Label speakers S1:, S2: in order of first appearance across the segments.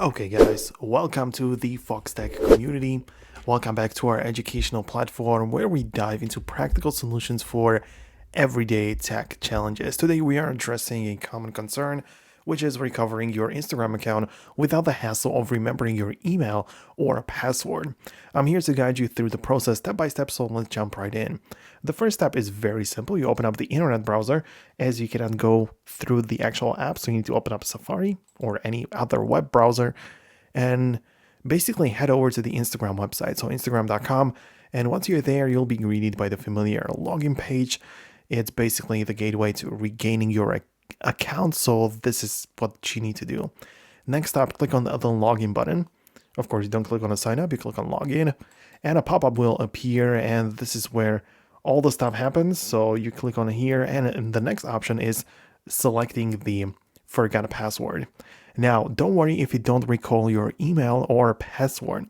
S1: Okay guys, welcome to the Foxtecc community. Welcome back to our educational platform where we dive into practical solutions for everyday tech challenges. Today we are addressing a common concern, which is recovering your Instagram account without the hassle of remembering your email or password. I'm here to guide you through the process step by step, so let's jump right in. The first step is very simple. You open up the internet browser, as you cannot go through the actual app, so you need to open up Safari or any other web browser and basically head over to the Instagram website, so instagram.com. And once you're there, you'll be greeted by the familiar login page. It's basically the gateway to regaining your account, so this is what you need to do. Next up, click on the login button. Of course, you don't click on the sign up, you click on login, and a pop-up will appear, and this is where all the stuff happens. So you click on here, and the next option is selecting the forgot password. Now, don't worry if you don't recall your email or password.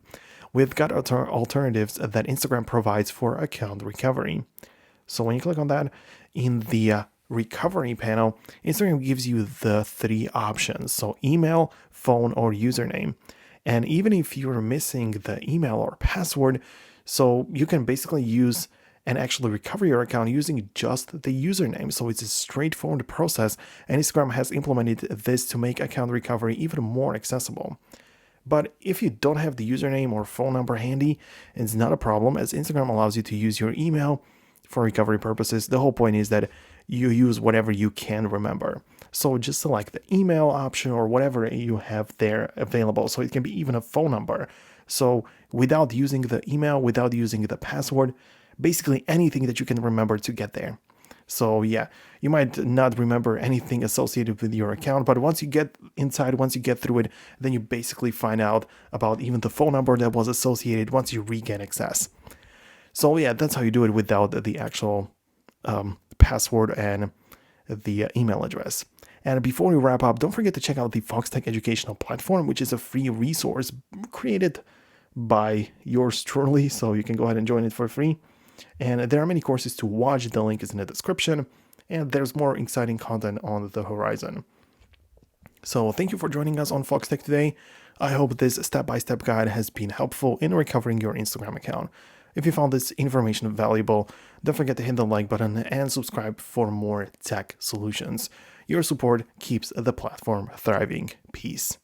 S1: We've got alternatives that Instagram provides for account recovery. So when you click on that, in the recovery panel, Instagram gives you the three options. So email, phone, or username. And even if you're missing the email or password, so you can basically use and actually recover your account using just the username. So it's a straightforward process, and Instagram has implemented this to make account recovery even more accessible. But if you don't have the username or phone number handy, it's not a problem, as Instagram allows you to use your email for recovery purposes. The whole point is that you use whatever you can remember. So just select the email option or whatever you have there available. So it can be even a phone number. So without using the email, without using the password, basically anything that you can remember to get there. So yeah, you might not remember anything associated with your account, but once you get inside, once you get through it, then you basically find out about even the phone number that was associated once you regain access. So yeah, that's how you do it without the actual password and the email address. And before we wrap up, don't forget to check out the Foxtecc educational platform, which is a free resource created by yours truly, so you can go ahead and join it for free. And there are many courses to watch. The link is in the description, and there's more exciting content on the horizon. So thank you for joining us on Foxtecc today. I hope this step-by-step guide has been helpful in recovering your Instagram account. If you found this information valuable, don't forget to hit the like button and subscribe for more tech solutions. Your support keeps the platform thriving. Peace.